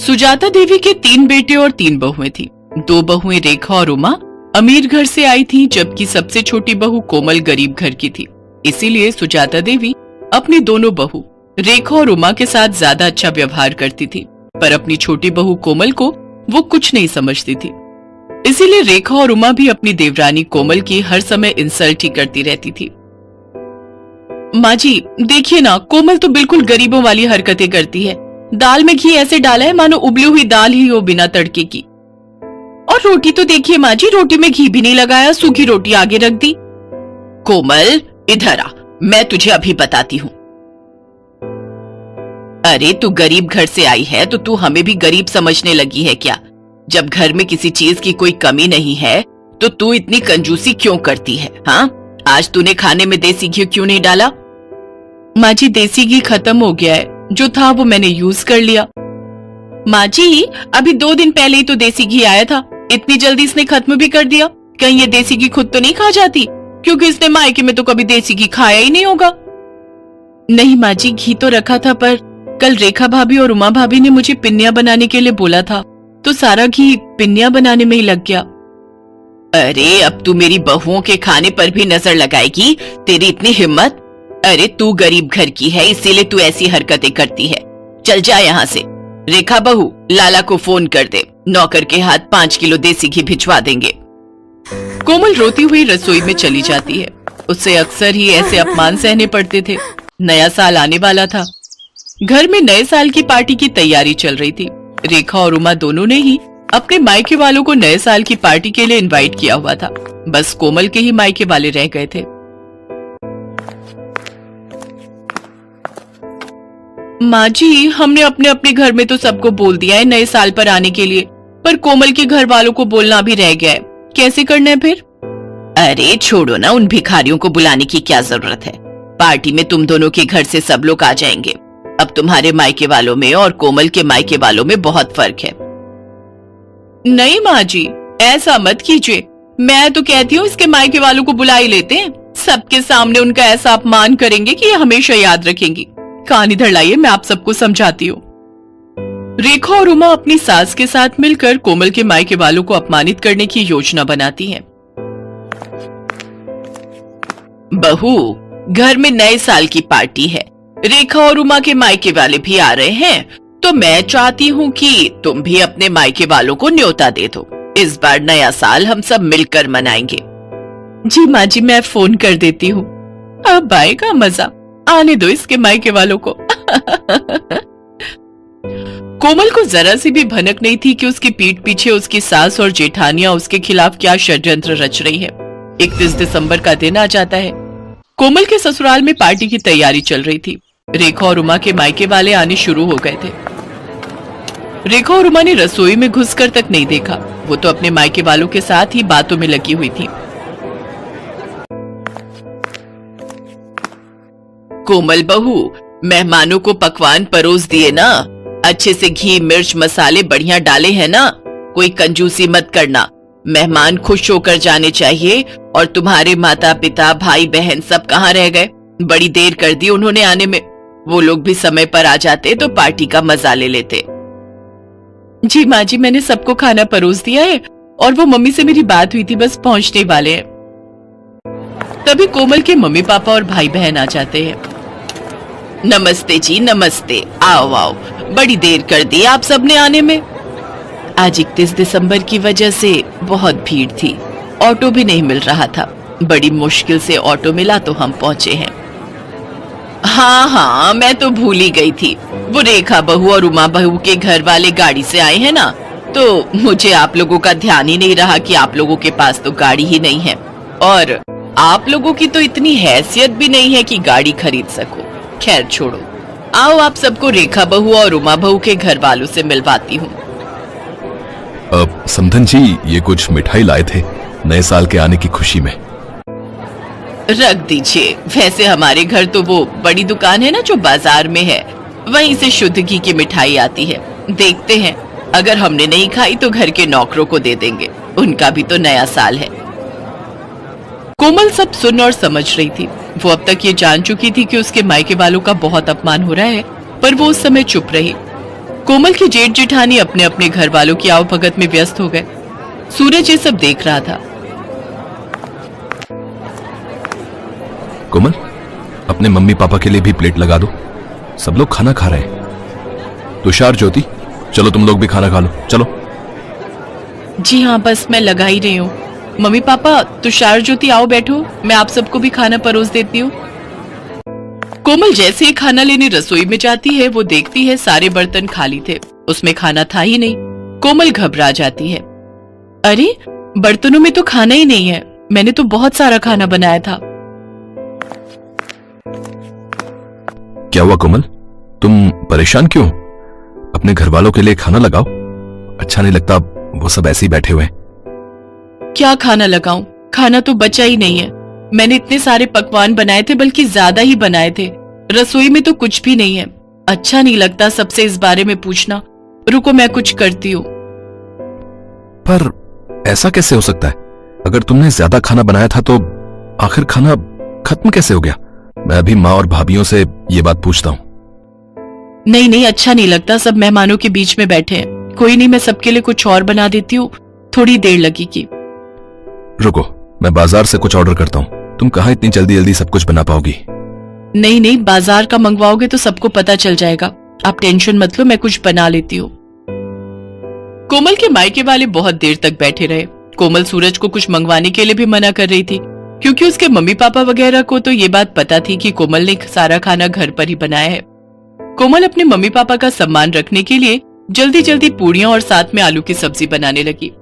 सुजाता देवी के 3 बेटे और 3 बहुएं थी। 2 बहुएं रेखा और उमा अमीर घर से आई थी, जबकि सबसे छोटी बहू कोमल गरीब घर की थी। इसीलिए सुजाता देवी अपनी दोनों बहू रेखा और उमा के साथ ज्यादा अच्छा व्यवहार करती थी, पर अपनी छोटी बहू कोमल को वो कुछ नहीं समझती थी। इसीलिए रेखा और उमा भी अपनी देवरानी कोमल की हर समय इंसल्ट ही करती रहती थी। माँ जी देखिए ना, कोमल तो बिल्कुल गरीबों वाली हरकतें करती है। दाल में घी ऐसे डाला है मानो उबली हुई दाल ही हो बिना तड़के की। और रोटी तो देखिए माँ जी, रोटी में घी भी नहीं लगाया, सूखी रोटी आगे रख दी। कोमल इधर आ, मैं तुझे अभी बताती हूँ। अरे तू गरीब घर से आई है तो तू हमें भी गरीब समझने लगी है क्या? जब घर में किसी चीज की कोई कमी नहीं है तो तू इतनी कंजूसी क्यों करती है? हाँ, आज तूने खाने में देसी घी क्यों नहीं डाला? माँ जी देसी घी खत्म हो गया है, जो था वो मैंने यूज कर लिया। माँ जी अभी 2 दिन पहले ही तो देसी घी आया था, इतनी जल्दी इसने खत्म भी कर दिया। कहीं ये देसी घी खुद तो नहीं खा जाती, क्योंकि इसने मायके में तो कभी देसी घी खाया ही नहीं होगा। नहीं माँ जी, घी तो रखा था, पर कल रेखा भाभी और उमा भाभी ने मुझे पिन्नियां बनाने के लिए बोला था, तो सारा घी पिन्नियां बनाने में ही लग गया। अरे अब तू मेरी बहुओं के खाने पर भी नजर लगाएगी? तेरी इतनी हिम्मत? अरे तू गरीब घर की है, इसीलिए तू ऐसी हरकतें करती है। चल जा यहाँ से। रेखा बहू, लाला को फोन कर दे, नौकर के हाथ 5 किलो देसी घी भिजवा देंगे। कोमल रोती हुई रसोई में चली जाती है। उससे अक्सर ही ऐसे अपमान सहने पड़ते थे। नया साल आने वाला था। घर में नए साल की पार्टी की तैयारी चल रही थी। रेखा और उमा दोनों ने ही अपने मायके वालों को नए साल की पार्टी के लिए इनवाइट किया हुआ था। बस कोमल के ही मायके वाले रह गए थे। माँ जी हमने अपने अपने घर में तो सबको बोल दिया है नए साल पर आने के लिए, पर कोमल के घर वालों को बोलना भी रह गया है। कैसे करना है फिर? अरे छोड़ो ना, उन भिखारियों को बुलाने की क्या जरूरत है? पार्टी में तुम दोनों के घर से सब लोग आ जाएंगे। अब तुम्हारे मायके वालों में और कोमल के मायके वालों में बहुत फर्क है। नहीं माँ जी, ऐसा मत कीजिए। मैं तो कहती हूँ इसके मायके वालों को बुला ही लेते हैं। सबके सामने उनका ऐसा अपमान करेंगे कि ये हमेशा याद रखेंगी। कान इधर लाइए, मैं आप सबको समझाती हूँ। रेखा और उमा अपनी सास के साथ मिलकर कोमल के मायके वालों को अपमानित करने की योजना बनाती हैं। बहू, घर में नए साल की पार्टी है। रेखा और उमा के मायके वाले भी आ रहे हैं, तो मैं चाहती हूँ कि तुम भी अपने मायके वालों को न्योता दे दो। इस बार नया साल हम सब मिलकर मनाएंगे। जी माँ जी, मैं फोन कर देती हूँ। अब आएगा मजा, आने दो इसके मायके वालों को। कोमल को जरा सी भी भनक नहीं थी कि उसकी पीठ पीछे उसकी सास और जेठानियां उसके खिलाफ क्या षड्यंत्र रच रही है। 31 दिसंबर का दिन आ जाता है। कोमल के ससुराल में पार्टी की तैयारी चल रही थी। रेखा और उमा के मायके वाले आने शुरू हो गए थे। रेखा और उमा ने रसोई में घुसकर तक नहीं देखा, वो तो अपने मायके वालों के साथ ही बातों में लगी हुई थी। कोमल बहू, मेहमानों को पकवान परोस दिए ना? अच्छे से घी मिर्च मसाले बढ़िया डाले हैं ना? कोई कंजूसी मत करना। मेहमान खुश होकर जाने चाहिए। और तुम्हारे माता पिता भाई बहन सब कहाँ रह गए? बड़ी देर कर दी उन्होंने आने में। वो लोग भी समय पर आ जाते तो पार्टी का मजा ले लेते। जी माँ जी, मैंने सबको खाना परोस दिया है और वो मम्मी से मेरी बात हुई थी, बस पहुंचने वाले हैं। तभी कोमल के मम्मी पापा और भाई बहन आ जाते हैं। नमस्ते जी, नमस्ते। आओ आओ, बड़ी देर कर दी आप सबने आने में। आज 31 दिसंबर की वजह से बहुत भीड़ थी, ऑटो भी नहीं मिल रहा था। बड़ी मुश्किल से ऑटो मिला तो हम पहुंचे हैं। हाँ हाँ, मैं तो भूल ही गई थी। वो रेखा बहू और उमा बहू के घर वाले गाड़ी से आए हैं ना, तो मुझे आप लोगों का ध्यान ही नहीं रहा कि आप लोगों के पास तो गाड़ी ही नहीं है, और आप लोगों की तो इतनी हैसियत भी नहीं है कि गाड़ी खरीद सको। खैर छोड़ो, आओ आप सबको रेखा बहू और उमा बहू के घर वालों से मिलवाती हूँ। समधन जी, ये कुछ मिठाई लाए थे नए साल के आने की खुशी में। रख दीजिए। वैसे हमारे घर तो वो बड़ी दुकान है ना जो बाजार में है, वहीं से शुद्ध घी की मिठाई आती है। देखते हैं, अगर हमने नहीं खाई तो घर के नौकरों को दे देंगे, उनका भी तो नया साल है। कोमल सब सुन और समझ रही थी। वो अब तक ये जान चुकी थी कि उसके मायके वालों का बहुत अपमान हो रहा है, पर वो उस समय चुप रही। कोमल की जेठ जेठानी अपने अपने घर वालों की आवभगत में व्यस्त हो गए। सूरज ये सब देख रहा था। कोमल, अपने मम्मी पापा के लिए भी प्लेट लगा दो, सब लोग खाना खा रहे हैं। तुषार, ज्योति, चलो तुम लोग भी खाना खा लो, चलो। जी हाँ, बस मैं लगा ही रही हूँ। मम्मी पापा, तुषार, ज्योति, आओ बैठो, मैं आप सबको भी खाना परोस देती हूँ। कोमल जैसे ही खाना लेने रसोई में जाती है, वो देखती है सारे बर्तन खाली थे, उसमें खाना था ही नहीं। कोमल घबरा जाती है। अरे, बर्तनों में तो खाना ही नहीं है, मैंने तो बहुत सारा खाना बनाया था। क्या हुआ कोमल, तुम परेशान क्यों? अपने घर वालों के लिए खाना लगाओ, अच्छा नहीं लगता वो सब ऐसे ही बैठे हुए। क्या खाना लगाऊं? खाना तो बचा ही नहीं है। मैंने इतने सारे पकवान बनाए थे, बल्कि ज्यादा ही बनाए थे। रसोई में तो कुछ भी नहीं है। अच्छा नहीं लगता सबसे इस बारे में पूछना। रुको, मैं कुछ करती हूँ। पर ऐसा कैसे हो सकता है? अगर तुमने ज्यादा खाना बनाया था तो आखिर खाना खत्म कैसे हो गया? मैं अभी माँ और भाभीियों से ये बात पूछता हूँ। नहीं नहीं, अच्छा नहीं लगता, सब मेहमानों के बीच में बैठे हैं। कोई नहीं, मैं सबके लिए कुछ और बना देती हूँ, थोड़ी देर लगेगी। रुको, मैं बाजार से कुछ ऑर्डर करता हूँ। तुम कहाँ इतनी जल्दी जल्दी सब कुछ बना पाओगी? नहीं नहीं, बाजार का मंगवाओगे तो सबको पता चल जाएगा। आप टेंशन मत लो, मैं कुछ बना लेती हूँ। कोमल के मायके वाले बहुत देर तक बैठे रहे। कोमल सूरज को कुछ मंगवाने के लिए भी मना कर रही थी, क्योंकि उसके मम्मी पापा वगैरह को तो ये बात पता थी कि कोमल ने सारा खाना घर पर ही बनाया है। कोमल अपने मम्मी पापा का सम्मान रखने के लिए जल्दी जल्दी पूड़ियां और साथ में आलू की सब्जी बनाने लगी।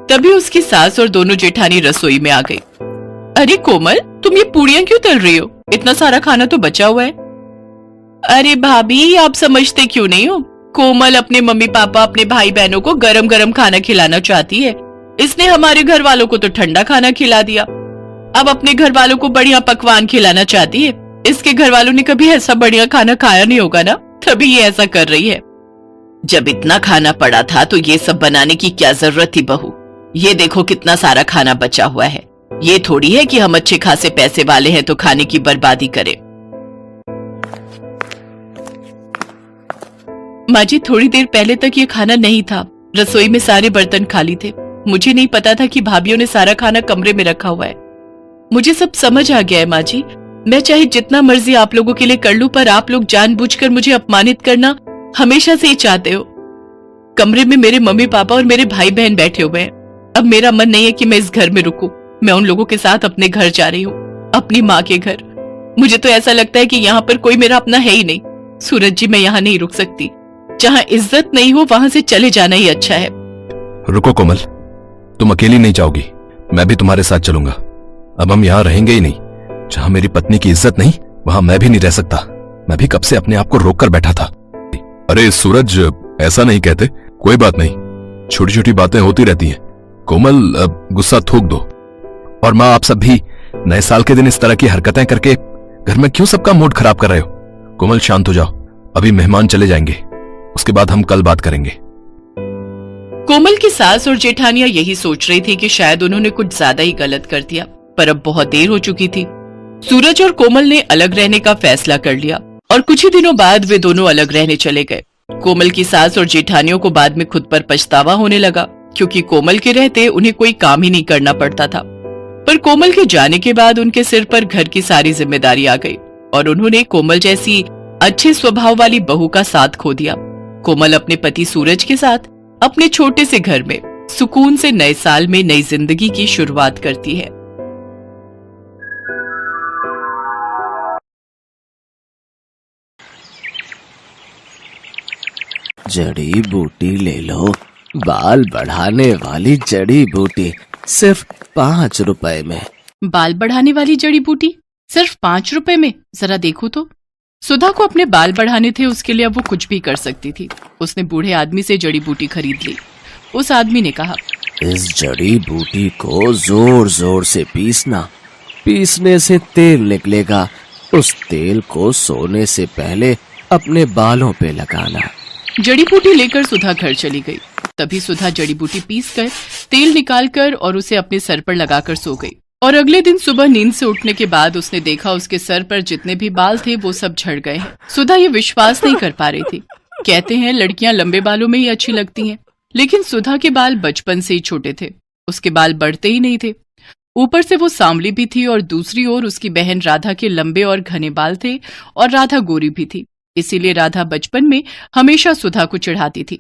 तभी उसकी सास और दोनों जेठानी रसोई में आ गई। अरे कोमल, तुम ये पूड़ियां क्यों तल रही हो? इतना सारा खाना तो बचा हुआ है। अरे भाभी, आप समझते क्यों नहीं हो? कोमल अपने मम्मी पापा, अपने भाई बहनों को गरम गरम खाना खिलाना चाहती है। इसने हमारे घर वालों को तो ठंडा खाना खिला दिया, अब अपने घर वालों को बढ़िया पकवान खिलाना चाहती है। इसके घर वालों ने कभी ऐसा बढ़िया खाना खाया नहीं होगा ना, तभी ये ऐसा कर रही है। जब इतना खाना पड़ा था तो ये सब बनाने की क्या जरूरत थी बहू? ये देखो कितना सारा खाना बचा हुआ है। ये थोड़ी है कि हम अच्छे खासे पैसे वाले हैं तो खाने की बर्बादी करें। माँ जी, थोड़ी देर पहले तक ये खाना नहीं था। रसोई में सारे बर्तन खाली थे। मुझे नहीं पता था कि भाभीियों ने सारा खाना कमरे में रखा हुआ है। मुझे सब समझ आ गया है माँ जी। मैं चाहे जितना मर्जी आप लोगों के लिए कर लूं, पर आप लोग जानबूझकर मुझे अपमानित करना हमेशा से ही चाहते हो। कमरे में मेरे मम्मी पापा और मेरे भाई बहन बैठे हुए हैं। अब मेरा मन नहीं है कि मैं इस घर में रुकूं। मैं उन लोगों के साथ अपने घर जा रही हूँ, अपनी माँ के घर। मुझे तो ऐसा लगता है कि यहाँ पर कोई मेरा अपना है ही नहीं। सूरज जी, मैं यहाँ नहीं रुक सकती। जहाँ इज्जत नहीं हो वहां से चले जाना ही अच्छा है। रुको कोमल, तुम अकेली नहीं जाओगी, मैं भी तुम्हारे साथ चलूंगा। अब हम यहाँ रहेंगे ही नहीं। जहाँ मेरी पत्नी की इज्जत नहीं, वहां मैं भी नहीं रह सकता। मैं भी कब से अपने आप को रोक कर बैठा था। अरे सूरज, ऐसा नहीं कहते। कोई बात नहीं, छोटी छोटी बातें होती रहती हैं। कोमल, गुस्सा थूक दो। और माँ, आप सब भी नए साल के दिन इस तरह की हरकतें करके घर में क्यों सबका मूड खराब कर रहे हो? कोमल, शांत हो जाओ, अभी मेहमान चले जाएंगे, उसके बाद हम कल बात करेंगे। कोमल की सास और जेठानियां यही सोच रही थी कि शायद उन्होंने कुछ ज्यादा ही गलत कर दिया, पर अब बहुत देर हो चुकी थी। सूरज और कोमल ने अलग रहने का फैसला कर लिया और कुछ ही दिनों बाद वे दोनों अलग रहने चले गए। कोमल की सास और जेठानियों को बाद में खुद पर पछतावा होने लगा, क्योंकि कोमल के रहते उन्हें कोई काम ही नहीं करना पड़ता था। पर कोमल के जाने के बाद उनके सिर पर घर की सारी जिम्मेदारी आ गई और उन्होंने कोमल जैसी अच्छे स्वभाव वाली बहू का साथ खो दिया। कोमल अपने पति सूरज के साथ अपने छोटे से घर में सुकून से नए साल में नई जिंदगी की शुरुआत करती है। जड़ी बूटी ले लो, बाल बढ़ाने वाली जड़ी बूटी, सिर्फ 5 रुपए में। बाल बढ़ाने वाली जड़ी बूटी सिर्फ 5 रुपए में? जरा देखो तो। सुधा को अपने बाल बढ़ाने थे, उसके लिए अब वो कुछ भी कर सकती थी। उसने बूढ़े आदमी से जड़ी बूटी खरीद ली। उस आदमी ने कहा, इस जड़ी बूटी को जोर जोर से पीसना, पीसने से तेल निकलेगा। उस तेल को सोने से पहले अपने बालों पे लगाना। जड़ी बूटी लेकर सुधा घर चली गई। तभी सुधा जड़ी बूटी पीसकर तेल निकालकर और उसे अपने सर पर लगाकर सो गई। और अगले दिन सुबह नींद से उठने के बाद उसने देखा उसके सर पर जितने भी बाल थे वो सब झड़ गए हैं। सुधा ये विश्वास नहीं कर पा रही थी। कहते हैं लड़कियां लंबे बालों में ही अच्छी लगती हैं, लेकिन सुधा के बाल बचपन से ही छोटे थे। उसके बाल बढ़ते ही नहीं थे। ऊपर से वो सांवली भी थी और दूसरी ओर उसकी बहन राधा के लंबे और घने बाल थे और राधा गोरी भी थी। इसीलिए राधा बचपन में हमेशा सुधा को चिढ़ाती थी,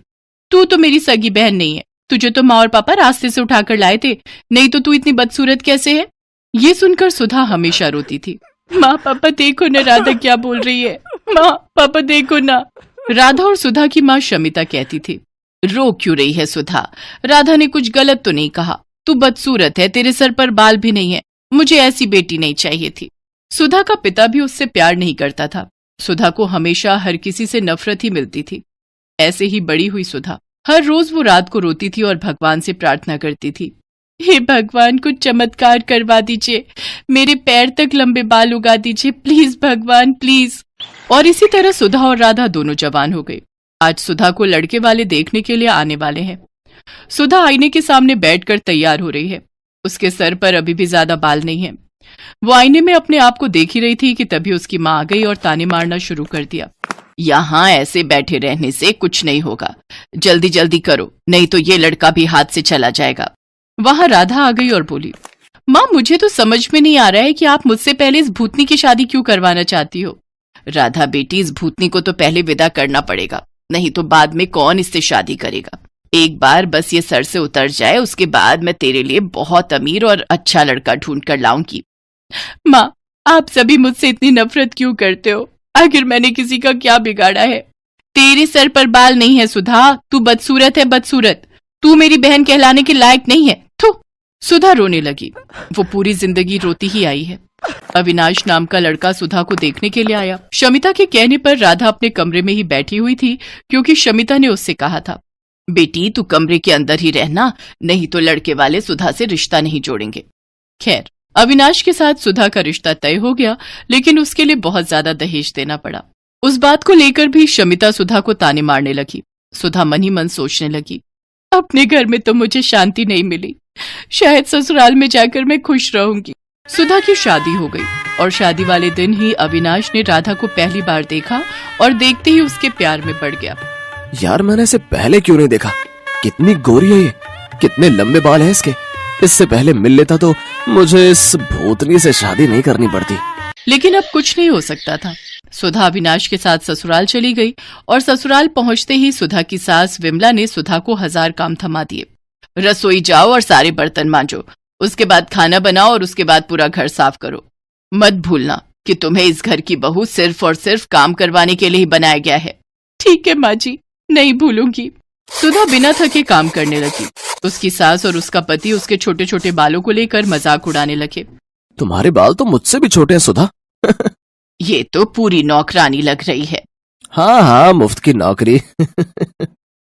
तू तो मेरी सगी बहन नहीं है, तुझे तो माँ और पापा रास्ते से उठाकर लाए थे, नहीं तो तू इतनी बदसूरत कैसे है। ये सुनकर सुधा हमेशा रोती थी, माँ पापा देखो ना राधा क्या बोल रही है, माँ पापा देखो ना। राधा और सुधा की माँ शमिता कहती थी, रो क्यों रही है सुधा, राधा ने कुछ गलत तो नहीं कहा, तू बदसूरत है, तेरे सर पर बाल भी नहीं है, मुझे ऐसी बेटी नहीं चाहिए थी। सुधा का पिता भी उससे प्यार नहीं करता था। सुधा को हमेशा हर किसी से नफरत ही मिलती थी। ऐसे ही बड़ी हुई सुधा। हर रोज वो रात को रोती थी और भगवान से प्रार्थना करती थी, हे भगवान कुछ चमत्कार करवा दीजिए, मेरे पैर तक लंबे बाल उगा दीजिए, प्लीज भगवान प्लीज। और इसी तरह सुधा और राधा दोनों जवान हो गई। आज सुधा को लड़के वाले देखने के लिए आने वाले हैं। सुधा आईने के सामने बैठकर तैयार हो रही है। उसके सर पर अभी भी ज्यादा बाल नहीं है। वो आईने में अपने आप को देख ही रही थी कि तभी उसकी माँ आ गई और ताने मारना शुरू कर दिया, यहाँ ऐसे बैठे रहने से कुछ नहीं होगा, जल्दी जल्दी करो, नहीं तो ये लड़का भी हाथ से चला जाएगा। वहां राधा आ गई और बोली, माँ मुझे तो समझ में नहीं आ रहा है कि आप मुझसे पहले इस भूतनी की शादी क्यों करवाना चाहती हो। राधा बेटी, इस भूतनी को तो पहले विदा करना पड़ेगा, नहीं तो बाद में कौन इससे शादी करेगा। एक बार बस ये सर से उतर जाए, उसके बाद मैं तेरे लिए बहुत अमीर और अच्छा लड़का ढूंढ कर लाऊंगी। माँ आप सभी मुझसे इतनी नफरत क्यों करते हो, आखिर मैंने किसी का क्या बिगाड़ा है। तेरे सर पर बाल नहीं है सुधा, तू बदसूरत है बदसूरत, तू मेरी बहन कहलाने के लायक नहीं है। थू। सुधा रोने लगी। वो पूरी जिंदगी रोती ही आई है। अविनाश नाम का लड़का सुधा को देखने के लिए आया। शमिता के कहने पर राधा अपने कमरे में ही बैठी हुई थी, क्योंकि शमिता ने उससे कहा था, बेटी तू कमरे के अंदर ही रहना, नहीं तो लड़के वाले सुधा से रिश्ता नहीं जोड़ेंगे। खैर अविनाश के साथ सुधा का रिश्ता तय हो गया, लेकिन उसके लिए बहुत ज्यादा दहेज देना पड़ा। उस बात को लेकर भी शमिता सुधा को ताने मारने लगी। सुधा मन ही मन सोचने लगी, अपने घर में तो मुझे शांति नहीं मिली, शायद ससुराल में जाकर मैं खुश रहूंगी। सुधा की शादी हो गई और शादी वाले दिन ही अविनाश ने राधा को पहली बार देखा और देखते ही उसके प्यार में पड़ गया। यार मैंने इसे पहले क्यों नहीं देखा, कितनी गोरी है ये, कितने लंबे बाल हैं इसके, इससे पहले मिल लेता तो मुझे इस भूतनी से शादी नहीं करनी पड़ती। लेकिन अब कुछ नहीं हो सकता था। सुधा अविनाश के साथ ससुराल चली गई और ससुराल पहुंचते ही सुधा की सास विमला ने सुधा को 1000 काम थमा दिए। रसोई जाओ और सारे बर्तन मांजो, उसके बाद खाना बनाओ और उसके बाद पूरा घर साफ करो। मत भूलना कि तुम्हें इस घर की बहू सिर्फ और सिर्फ काम करवाने के लिए ही बनाया गया है। ठीक है माँ जी, नहीं भूलूंगी। सुधा बिना थके काम करने लगी। उसकी सास और उसका पति उसके छोटे छोटे बालों को लेकर मजाक उड़ाने लगे। तुम्हारे बाल तो मुझसे भी छोटे हैं सुधा। ये तो पूरी नौकरानी लग रही है। हाँ हाँ, मुफ्त की नौकरी।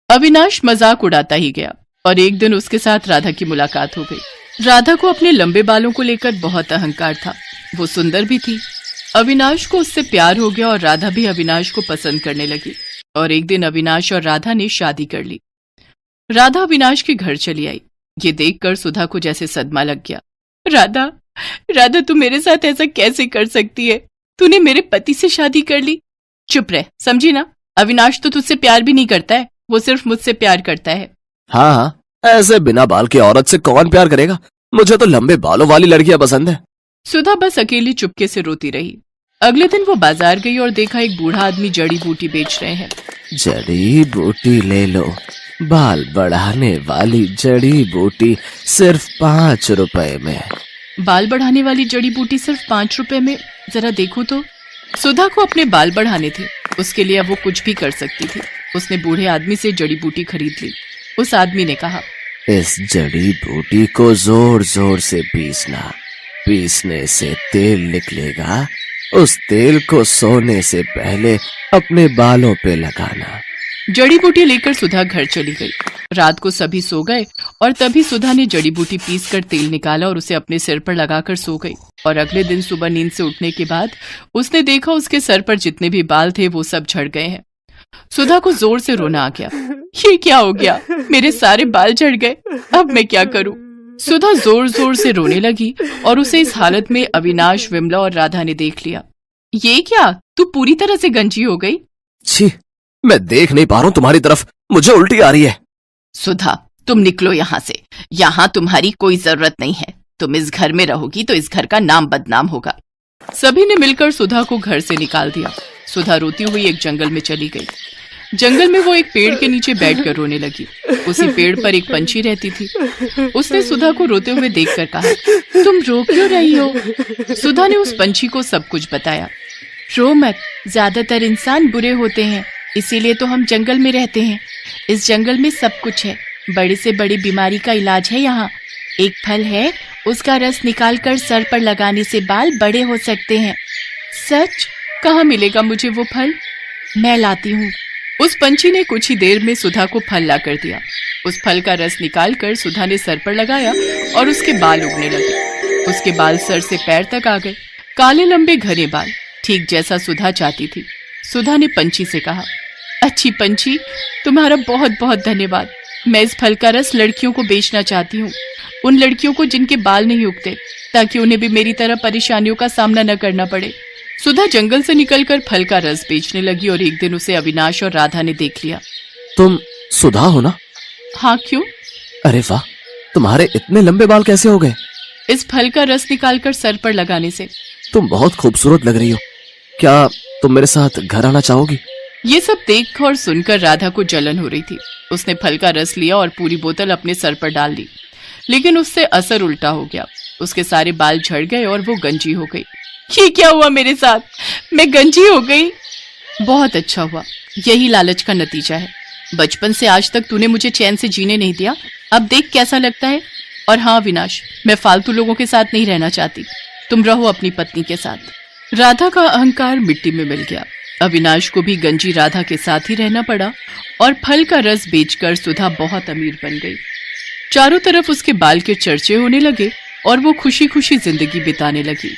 अविनाश मजाक उड़ाता ही गया और एक दिन उसके साथ राधा की मुलाकात हो गई। राधा को अपने लंबे बालों को लेकर बहुत अहंकार था। वो सुंदर भी थी। अविनाश को उससे प्यार हो गया और राधा भी अविनाश को पसंद करने लगी। और एक दिन अविनाश और राधा ने शादी कर ली। राधा अविनाश के घर चली आई। ये देखकर सुधा को जैसे सदमा लग गया। राधा, राधा तू मेरे साथ ऐसा कैसे कर सकती है? तूने मेरे पति से शादी कर ली। चुप रह, समझी ना? अविनाश तो तुझसे प्यार भी नहीं करता है, वो सिर्फ मुझसे प्यार करता है। हाँ हाँ, ऐसे बिना बाल की औरत से कौन प्यार करेगा? मुझे तो लंबे बालों वाली लड़कियां पसंद है। सुधा बस अकेली चुपके से रोती रही। अगले दिन वो बाजार गई और देखा एक बूढ़ा आदमी जड़ी बूटी बेच रहे हैं। जड़ी बूटी ले लो, बाल बढ़ाने वाली जड़ी बूटी सिर्फ 5 रुपए में। बाल बढ़ाने वाली जड़ी बूटी सिर्फ 5 रुपए में? जरा देखो तो। सुधा को अपने बाल बढ़ाने थे, उसके लिए अब वो कुछ भी कर सकती थी। उसने बूढ़े आदमी से जड़ी बूटी खरीद ली। उस आदमी ने कहा, इस जड़ी बूटी को जोर जोर से पीसना, पीसने से तेल निकलेगा, उस तेल को सोने से पहले अपने बालों पे लगाना। जड़ी बूटी लेकर सुधा घर चली गई। रात को सभी सो गए और तभी सुधा ने जड़ी बूटी पीसकर तेल निकाला और उसे अपने सिर पर लगाकर सो गई। और अगले दिन सुबह नींद से उठने के बाद उसने देखा उसके सर पर जितने भी बाल थे वो सब झड़ गए हैं। सुधा को जोर से रोना आ गया। ये क्या हो गया? मेरे सारे बाल झड़ गए, अब मैं क्या करूं? सुधा जोर जोर से रोने लगी और उसे इस हालत में अविनाश, विमला और राधा ने देख लिया। ये क्या, तू पूरी तरह से गंजी हो गई? छी, मैं देख नहीं पा रहा हूँ तुम्हारी तरफ, मुझे उल्टी आ रही है। सुधा, तुम निकलो यहाँ से। यहाँ तुम्हारी कोई जरूरत नहीं है। तुम इस घर में रहोगी तो इस घर का नाम बदनाम होगा। सभी ने मिलकर सुधा को घर से निकाल दिया। सुधा रोती हुई एक जंगल में चली गई। जंगल में वो एक पेड़ के नीचे बैठकर रोने लगी। उसी पेड़ पर एक पंछी रहती थी। उसने सुधा को रोते हुए देखकर कहा, तुम रो क्यों रही हो? सुधा ने उस पंछी को सब कुछ बताया। रो मत, ज्यादातर इंसान बुरे होते हैं, इसीलिए तो हम जंगल में रहते हैं। इस जंगल में सब कुछ है, बड़ी से बड़ी बीमारी का इलाज है यहाँ। एक फल है, उसका रस निकालकर सर पर लगाने से बाल बड़े हो सकते हैं। सच? कहाँ मिलेगा मुझे वो फल? मैं लाती हूँ। उस पंछी ने कुछ ही देर में सुधा को फल ला कर दिया। उस फल का रस निकालकर सुधा ने सर पर लगाया और उसके बाल उगने लगे। उसके बाल सर से पैर तक आ गए, काले लंबे घने बाल, ठीक जैसा सुधा चाहती थी। सुधा ने पंछी से कहा, अच्छी पंछी, तुम्हारा बहुत बहुत धन्यवाद। मैं इस फल का रस लड़कियों को बेचना चाहती हूँ, उन लड़कियों को जिनके बाल नहीं उगते, ताकि उन्हें भी मेरी तरह परेशानियों का सामना न करना पड़े। सुधा जंगल से निकलकर फल का रस बेचने लगी और एक दिन उसे अविनाश और राधा ने देख लिया। तुम सुधा हो ना? हाँ, क्यों? अरे वाह, तुम्हारे इतने लंबे बाल कैसे हो गए? इस फल का रस निकालकर सर पर लगाने से। तुम बहुत खूबसूरत लग रही हो। क्या तुम मेरे साथ घर आना चाहोगी? ये सब देख और सुनकर राधा को जलन हो रही थी। उसने फल का रस लिया और पूरी बोतल अपने सर पर डाल दी, लेकिन उससे असर उल्टा हो गया। उसके सारे बाल झड़ गए और वो गंजी हो गई। ये क्या हुआ मेरे साथ? मैं गंजी हो गई। बहुत अच्छा हुआ, यही लालच का नतीजा है। बचपन से आज तक तूने मुझे चैन से जीने नहीं दिया, अब देख कैसा लगता है। और हाँ विनाश, मैं फालतू लोगों के साथ नहीं रहना चाहती, तुम रहो अपनी पत्नी के साथ। राधा का अहंकार मिट्टी में मिल गया। अविनाश को भी गंजी राधा के साथ ही रहना पड़ा और फल का रस बेचकर सुधा बहुत अमीर बन गई। चारों तरफ उसके बाल के चर्चे होने लगे और वो खुशी खुशी जिंदगी बिताने लगी।